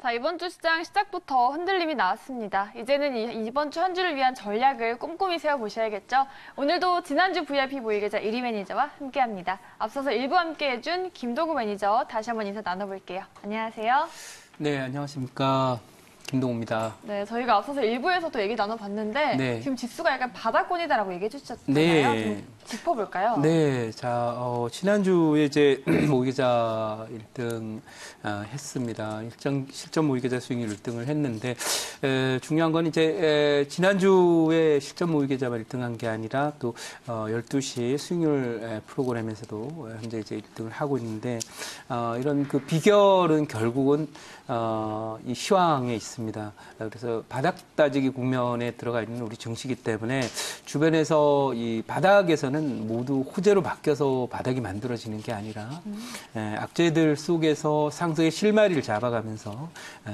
자, 이번 주 시장 시작부터 흔들림이 나왔습니다. 이제는 이번 주 한 주를 위한 전략을 꼼꼼히 세워보셔야겠죠. 오늘도 지난주 VIP 모의계좌 1위 매니저와 함께합니다. 앞서서 일부 함께해준 김도구 매니저 다시 한번 인사 나눠볼게요. 안녕하세요. 네, 안녕하십니까. 김동우입니다. 네, 저희가 앞서서 일부에서도 얘기 나눠봤는데 네. 지금 지수가 약간 바닥권이다라고 얘기해 주셨잖아요. 네. 좀 짚어볼까요? 네, 자, 지난주에 이제 모의계좌 1등 했습니다. 실전 모의계좌 수익률 1등을 했는데, 중요한 건 이제, 지난주에 실전 모의계좌만 1등한 게 아니라 또, 12시 수익률 프로그램에서도 현재 이제 1등을 하고 있는데, 이런 그 비결은 결국은, 이 시황에 있습니다. 그래서 바닥 따지기 국면에 들어가 있는 우리 증시이기 때문에 주변에서 이 바닥에서는 모두 호재로 바뀌어서 바닥이 만들어지는 게 아니라 악재들 속에서 상승의 실마리를 잡아가면서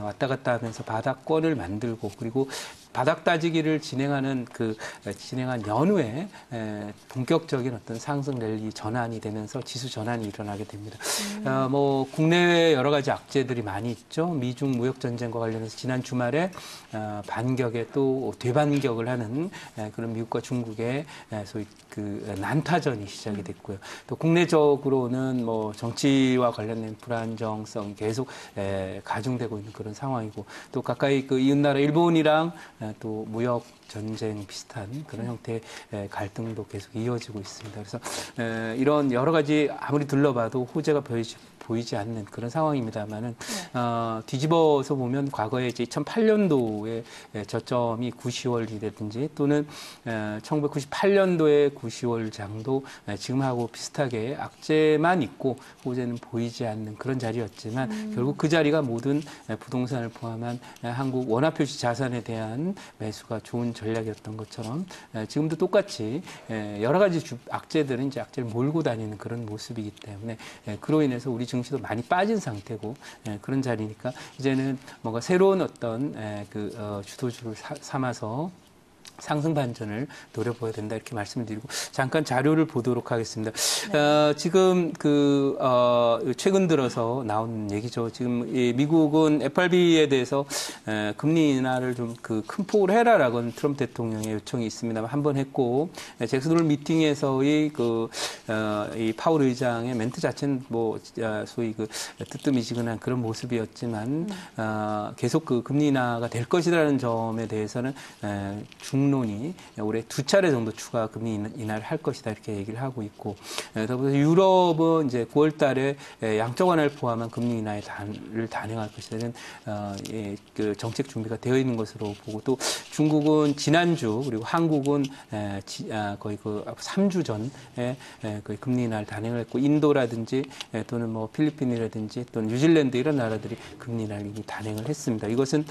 왔다 갔다 하면서 바닥권을 만들고 그리고 바닥 따지기를 진행한 연후에 본격적인 어떤 상승 랠리 전환이 되면서 지수 전환이 일어나게 됩니다. 뭐 국내외 여러 가지 악재들이 많이 있죠. 미중 무역 전쟁과 관련해서 지난 주말에 반격에 또 되반격을 하는 그런 미국과 중국의 소위 그 난타전이 시작이 됐고요. 또 국내적으로는 뭐 정치와 관련된 불안정성 계속 가중되고 있는 그런 상황이고 또 가까이 그 이웃나라 일본이랑 또 무역 전쟁 비슷한 그런 형태의 갈등도 계속 이어지고 있습니다. 그래서 이런 여러 가지 아무리 둘러봐도 호재가 보이지 않는 그런 상황입니다만은 뒤집어서 보면 과거에 이제 2008년도에 저점이 9, 10월이라든지 또는 1998년도에 9, 10월 장도 지금하고 비슷하게 악재만 있고 호재는 보이지 않는 그런 자리였지만 결국 그 자리가 모든 부동산을 포함한 한국 원화표시 자산에 대한 매수가 좋은 전략이었던 것처럼 지금도 똑같이 여러 가지 악재들은 이제 악재를 몰고 다니는 그런 모습이기 때문에 그로 인해서 우리 증시도 많이 빠진 상태고 그런 자리니까 이제는 뭔가 새로운 어떤 주도주를 삼아서 상승 반전을 노려봐야 된다 이렇게 말씀을 드리고 잠깐 자료를 보도록 하겠습니다. 네. 지금 최근 들어서 나온 얘기죠. 지금 미국은 FRB에 대해서 금리 인하를 좀 큰 폭으로 해라라고 트럼프 대통령의 요청이 있습니다만 한 번 했고 잭슨홀 미팅에서의 이 파월 의장의 멘트 자체는 뭐 소위 뜨뜻미지근한 그런 모습이었지만 계속 금리 인하가 될 것이라는 점에 대해서는 논이 올해 2차례 정도 추가 금리 인하를 할 것이다 이렇게 얘기를 하고 있고 더불어서 유럽은 이제 9월 달에 양적 완화를 포함한 금리 인하를 단행할 것이다 이런 그 정책 준비가 되어 있는 것으로 보고 또 중국은 지난주 그리고 한국은 거의 3주 전에 거의 금리 인하를 단행을 했고 인도라든지 또는 뭐 필리핀이라든지 또는 뉴질랜드 이런 나라들이 금리 인하를 이미 단행을 했습니다. 이것은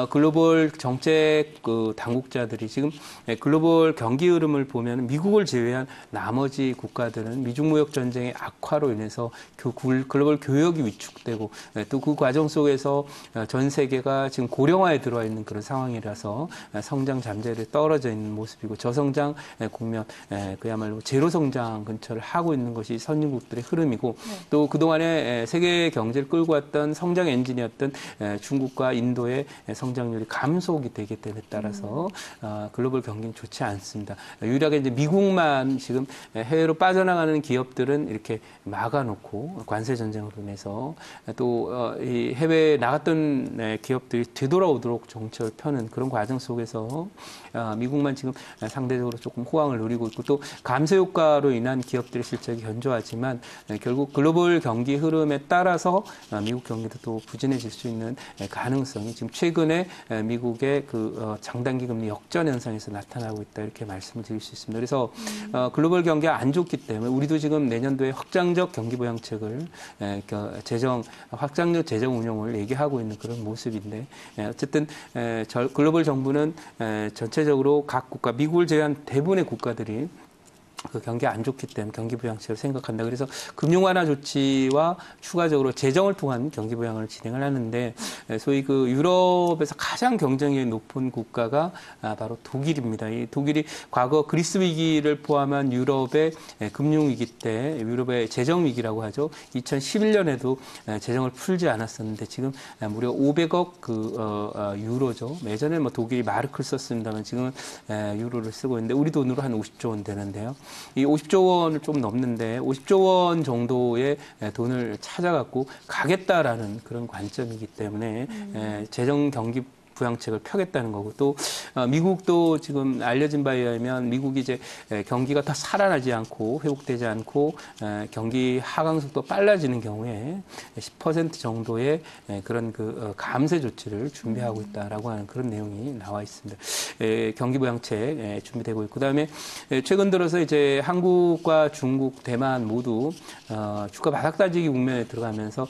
글로벌 정책 당국자들이 지금 글로벌 경기 흐름을 보면 미국을 제외한 나머지 국가들은 미중 무역 전쟁의 악화로 인해서 글로벌 교역이 위축되고 또 그 과정 속에서 전 세계가 지금 고령화에 들어와 있는 그런 상황이라서 성장 잠재력이 떨어져 있는 모습이고 저성장 국면 그야말로 제로 성장 근처를 하고 있는 것이 선진국들의 흐름이고 또 그동안에 세계 경제를 끌고 왔던 성장 엔진이었던 중국과 인도의 성장률이 감속이 되기 때문에 따라서 글로벌 경기는 좋지 않습니다. 유일하게 이제 미국만 지금 해외로 빠져나가는 기업들은 이렇게 막아놓고 관세 전쟁으로 인해서 또 이 해외에 나갔던 기업들이 되돌아오도록 정책을 펴는 그런 과정 속에서 미국만 지금 상대적으로 조금 호황을 누리고 있고 또 감세 효과로 인한 기업들의 실적이 견조하지만 결국 글로벌 경기 흐름에 따라서 미국 경기도 또 부진해질 수 있는 가능성이 지금 최근에 미국의 장단기 금리 역전 현상에서 나타나고 있다 이렇게 말씀을 드릴 수 있습니다. 그래서 글로벌 경기가 안 좋기 때문에 우리도 지금 내년도에 확장적 경기 부양책을 확장적 재정 운용을 얘기하고 있는 그런 모습인데 어쨌든 글로벌 정부는 전체적으로 각 국가 미국을 제외한 대부분의 국가들이 그 경기가 안 좋기 때문에 경기 부양책을 생각한다. 그래서 금융 완화 조치와 추가적으로 재정을 통한 경기 부양을 진행을 하는데 소위 그 유럽에서 가장 경쟁력이 높은 국가가 바로 독일입니다. 이 독일이 과거 그리스 위기를 포함한 유럽의 금융 위기 때 유럽의 재정 위기라고 하죠. 2011년에도 재정을 풀지 않았었는데 지금 무려 500억 유로죠. 예전에 뭐 독일이 마르크를 썼습니다만 지금은 유로를 쓰고 있는데 우리 돈으로 한 50조 원 되는데요. 이 50조 원을 좀 넘는데 50조 원 정도의 돈을 찾아갖고 가겠다라는 그런 관점이기 때문에 재정 경기 부양책을 펴겠다는 거고 또 미국도 지금 알려진 바에 의하면 미국이 이제 경기가 다 살아나지 않고 회복되지 않고 경기 하강 속도 빨라지는 경우에 10% 정도의 그런 그 감세 조치를 준비하고 있다라고 하는 그런 내용이 나와 있습니다. 경기 부양책 준비되고 있고 그다음에 최근 들어서 이제 한국과 중국, 대만 모두 주가 바닥 다지기 국면에 들어가면서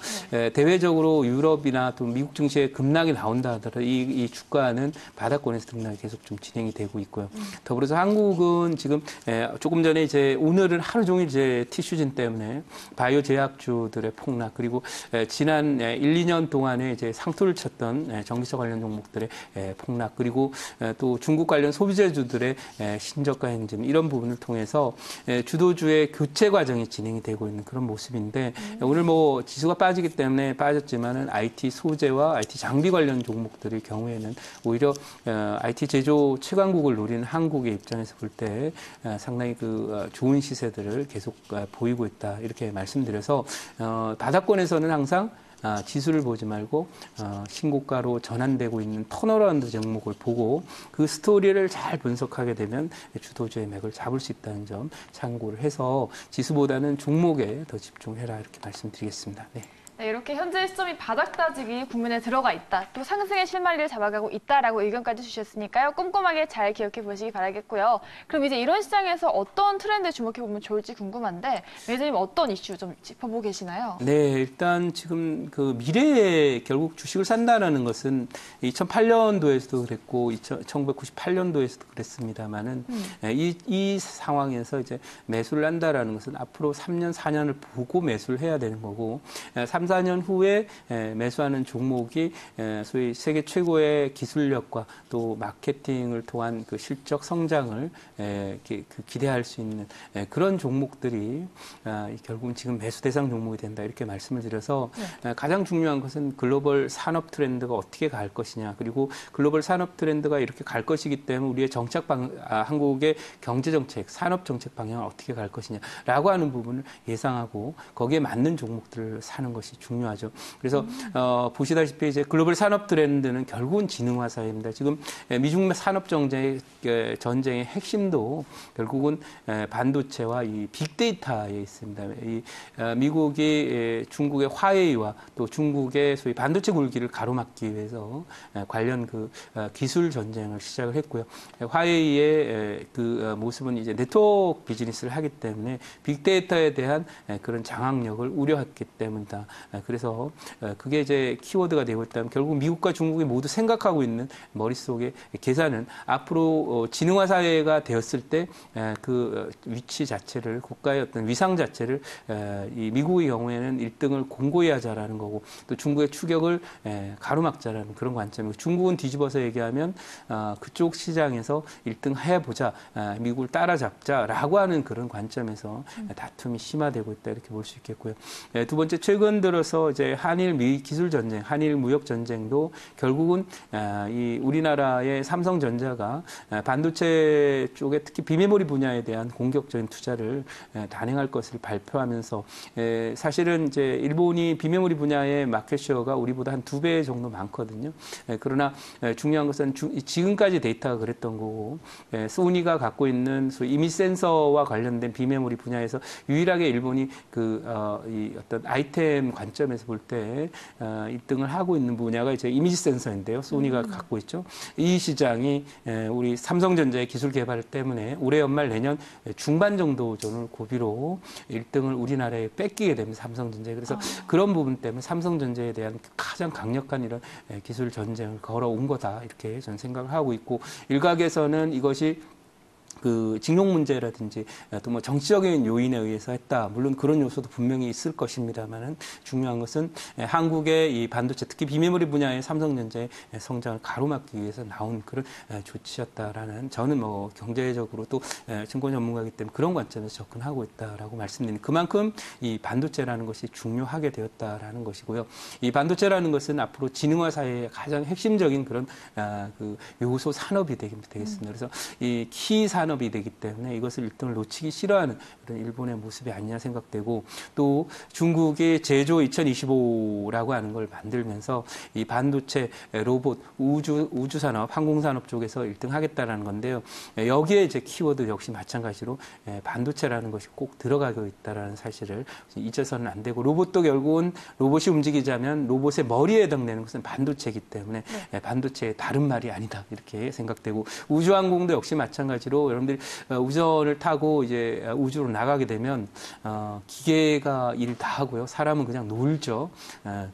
대외적으로 유럽이나 또 미국 증시에 급락이 나온다 하더라도 이 주가는 바닥권에서 등락이 계속 좀 진행이 되고 있고요. 더불어서 한국은 지금 조금 전에 이제 오늘은 하루 종일 이제 티슈진 때문에 바이오 제약주들의 폭락 그리고 지난 1, 2년 동안에 이제 상투를 쳤던 전기차 관련 종목들의 폭락 그리고 또 중국 관련 소비재주들의 신저가 행진 이런 부분을 통해서 주도주의 교체 과정이 진행이 되고 있는 그런 모습인데 오늘 뭐 지수가 빠지기 때문에 빠졌지만은 IT 소재와 IT 장비 관련 종목들의 경우에는 오히려 IT 제조 최강국을 노리는 한국의 입장에서 볼 때 상당히 그 좋은 시세들을 계속 보이고 있다 이렇게 말씀드려서 바닥권에서는 항상 지수를 보지 말고 신고가로 전환되고 있는 턴어라운드 종목을 보고 그 스토리를 잘 분석하게 되면 주도주의 맥을 잡을 수 있다는 점 참고를 해서 지수보다는 종목에 더 집중해라 이렇게 말씀드리겠습니다. 네. 네, 이렇게 현재 시점이 바닥 다지기 국면에 들어가 있다. 또 상승의 실마리를 잡아가고 있다라고 의견까지 주셨으니까요. 꼼꼼하게 잘 기억해 보시기 바라겠고요. 그럼 이제 이런 시장에서 어떤 트렌드에 주목해 보면 좋을지 궁금한데 매니저님 어떤 이슈 좀 짚어보고 계시나요? 네, 일단 지금 그 미래에 결국 주식을 산다라는 것은 2008년도에서도 그랬고 1998년도에서도 그랬습니다만은 이 상황에서 이제 매수를 한다라는 것은 앞으로 3년, 4년을 보고 매수를 해야 되는 거고 3, 4년 후에 매수하는 종목이 소위 세계 최고의 기술력과 또 마케팅을 통한 그 실적 성장을 기대할 수 있는 그런 종목들이 결국은 지금 매수 대상 종목이 된다 이렇게 말씀을 드려서 가장 중요한 것은 글로벌 산업 트렌드가 어떻게 갈 것이냐 그리고 글로벌 산업 트렌드가 이렇게 갈 것이기 때문에 우리의 한국의 경제 정책, 산업 정책 방향을 어떻게 갈 것이냐라고 하는 부분을 예상하고 거기에 맞는 종목들을 사는 것이 중요하죠. 그래서 보시다시피 이제 글로벌 산업 트렌드는 결국은 지능화 사회입니다. 지금 미중 산업 전쟁의 핵심도 결국은 반도체와 이 빅데이터에 있습니다. 이 미국이 중국의 화웨이와 또 중국의 소위 반도체 굴기를 가로막기 위해서 관련 그 기술 전쟁을 시작을 했고요. 화웨이의 그 모습은 이제 네트워크 비즈니스를 하기 때문에 빅데이터에 대한 그런 장악력을 우려했기 때문이다. 그래서 그게 이제 키워드가 되고 있다면 결국 미국과 중국이 모두 생각하고 있는 머릿속의 계산은 앞으로 지능화 사회가 되었을 때 그 위치 자체를 국가의 어떤 위상 자체를 이 미국의 경우에는 1등을 공고히 하자라는 거고 또 중국의 추격을 가로막자라는 그런 관점이고 중국은 뒤집어서 얘기하면 그쪽 시장에서 1등 해보자 미국을 따라잡자라고 하는 그런 관점에서 다툼이 심화되고 있다 이렇게 볼 수 있겠고요. 두 번째 최근 들어서 이제 한일 미 기술 전쟁, 한일 무역 전쟁도 결국은 이 우리나라의 삼성전자가 반도체 쪽에 특히 비메모리 분야에 대한 공격적인 투자를 단행할 것을 발표하면서 사실은 이제 일본이 비메모리 분야의 마켓쉐어가 우리보다 한 2배 정도 많거든요. 그러나 중요한 것은 지금까지 데이터가 그랬던 거고 소니가 갖고 있는 소위 이미지 센서와 관련된 비메모리 분야에서 유일하게 일본이 이 어떤 아이템 관점에서 볼 때 1등을 하고 있는 분야가 이제 이미지 센서인데요. 소니가 갖고 있죠. 이 시장이 우리 삼성전자의 기술 개발 때문에 올해 연말 내년 중반 정도 전을 고비로 1등을 우리나라에 뺏기게 됩니다. 삼성전자에. 그래서 그런 부분 때문에 삼성전자에 대한 가장 강력한 이런 기술 전쟁을 걸어온 거다. 이렇게 저는 생각을 하고 있고 일각에서는 이것이 그 징용 문제라든지 또 뭐 정치적인 요인에 의해서 했다. 물론 그런 요소도 분명히 있을 것입니다만은 중요한 것은 한국의 이 반도체 특히 비메모리 분야의 삼성전자의 성장을 가로막기 위해서 나온 그런 조치였다라는 저는 뭐 경제적으로 또 증권 전문가이기 때문에 그런 관점에서 접근하고 있다라고 말씀드리는 그만큼 이 반도체라는 것이 중요하게 되었다라는 것이고요. 이 반도체라는 것은 앞으로 지능화 사회의 가장 핵심적인 그런 그 요소 산업이 되겠습니다. 그래서 이 키 산업이 되기 때문에 이것을 1등을 놓치기 싫어하는 그런 일본의 모습이 아니냐 생각되고 또 중국이 제조 2025라고 하는 걸 만들면서 이 반도체, 로봇, 우주 산업, 항공 산업 쪽에서 1등 하겠다라는 건데요. 여기에 이제 키워드 역시 마찬가지로 반도체라는 것이 꼭 들어가고 있다라는 사실을 잊어서는 안 되고 로봇도 결국은 로봇이 움직이자면 로봇의 머리에 해당되는 것은 반도체이기 때문에 반도체의 다른 말이 아니다 이렇게 생각되고 우주항공도 역시 마찬가지로 여러분들이 우주선을 타고 이제 우주로 나가게 되면 기계가 일 다 하고요. 사람은 그냥 놀죠.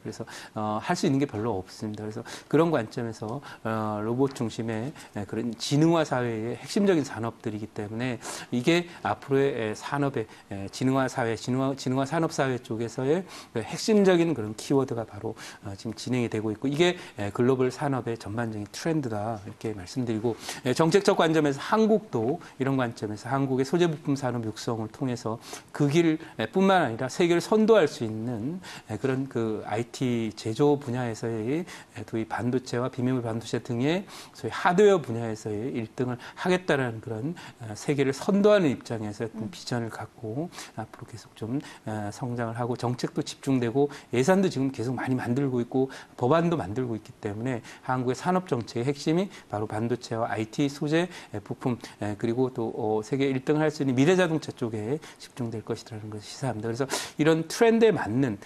그래서 할 수 있는 게 별로 없습니다. 그래서 그런 관점에서 로봇 중심의 그런 지능화 사회의 핵심적인 산업들이기 때문에 이게 앞으로의 산업의 지능화 사회, 지능화 산업 사회 쪽에서의 핵심적인 그런 키워드가 바로 지금 진행이 되고 있고 이게 글로벌 산업의 전반적인 트렌드다 이렇게 말씀드리고 정책적 관점에서 한국도 이런 관점에서 한국의 소재 부품 산업 육성을 통해서 그 길뿐만 아니라 세계를 선도할 수 있는 그런 그 IT 제조 분야에서의 또 이 반도체와 비메모리 반도체 등의 소위 하드웨어 분야에서의 1등을 하겠다라는 그런 세계를 선도하는 입장에서 비전을 갖고 앞으로 계속 좀 성장을 하고 정책도 집중되고 예산도 지금 계속 많이 만들고 있고 법안도 만들고 있기 때문에 한국의 산업 정책의 핵심이 바로 반도체와 IT 소재 부품 그리고 또 세계 1등을 할 수 있는 미래 자동차 쪽에 집중될 것이라는 것을 시사합니다. 그래서 이런 트렌드에 맞는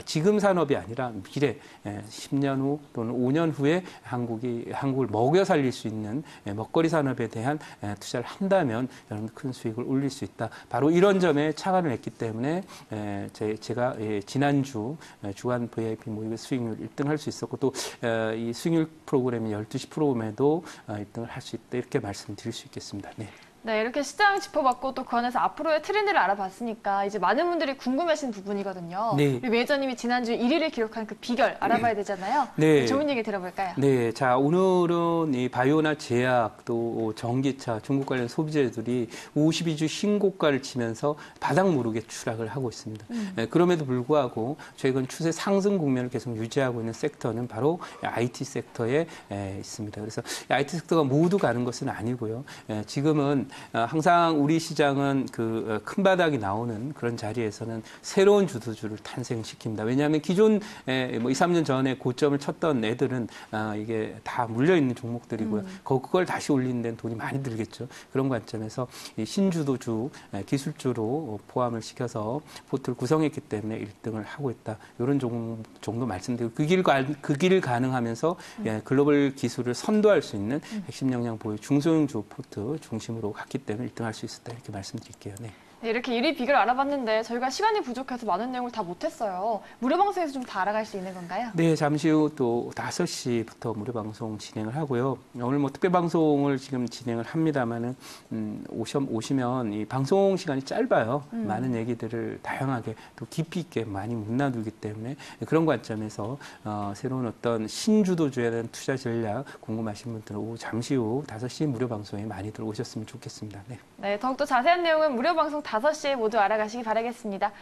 지금 산업이 아니라 미래 10년 후 또는 5년 후에 한국을 먹여 살릴 수 있는 먹거리 산업에 대한 투자를 한다면 여러분 큰 수익을 올릴 수 있다. 바로 이런 점에 착안을 했기 때문에 제가 지난주 주간 VIP 모의고사 수익률 1등 할 수 있었고 또 이 수익률 프로그램이 12시 프로그램에도 1등을 할 수 있다. 이렇게 말씀드릴 수 있겠습니다. 네. 네, 이렇게 시장 짚어봤고 또 그 안에서 앞으로의 트렌드를 알아봤으니까 이제 많은 분들이 궁금해하시는 부분이거든요. 네. 우리 매니저님이 지난주 1위를 기록한 그 비결 알아봐야 되잖아요. 네. 좋은 얘기 들어볼까요? 네, 자 오늘은 이 바이오나 제약 또 전기차 중국 관련 소비재들이 52주 신고가를 치면서 바닥 모르게 추락을 하고 있습니다. 그럼에도 불구하고 최근 추세 상승 국면을 계속 유지하고 있는 섹터는 바로 IT 섹터에 있습니다. 그래서 IT 섹터가 모두 가는 것은 아니고요. 지금은 항상 우리 시장은 그 큰 바닥이 나오는 그런 자리에서는 새로운 주도주를 탄생시킵니다. 왜냐하면 기존 뭐 2, 3년 전에 고점을 쳤던 애들은 이게 다 물려있는 종목들이고요. 그걸 다시 올리는 데는 돈이 많이 들겠죠. 그런 관점에서 이 신주도주, 기술주로 포함을 시켜서 포트를 구성했기 때문에 1등을 하고 있다. 이런 정도 말씀드리고 그 길을 가능하면서 글로벌 기술을 선도할 수 있는 핵심 역량 보유 중소형주 포트 중심으로 갔기 때문에 1등할 수 있었다. 이렇게 말씀드릴게요. 네. 네, 이렇게 1위 비결 알아봤는데 저희가 시간이 부족해서 많은 내용을 다 못했어요. 무료 방송에서 좀 다 알아갈 수 있는 건가요? 네, 잠시 후 또 5시부터 무료 방송 진행을 하고요. 오늘 뭐 특별 방송을 지금 진행을 합니다만은 오시면 이 방송 시간이 짧아요. 많은 얘기들을 다양하게 또 깊이 있게 많이 못 나누기 때문에 그런 관점에서 새로운 어떤 신주도주에 대한 투자 전략 궁금하신 분들은 잠시 후 5시 무료 방송에 많이들 오셨으면 좋겠습니다. 네. 네, 더욱더 자세한 내용은 무료 방송 5시에 모두 알아가시기 바라겠습니다.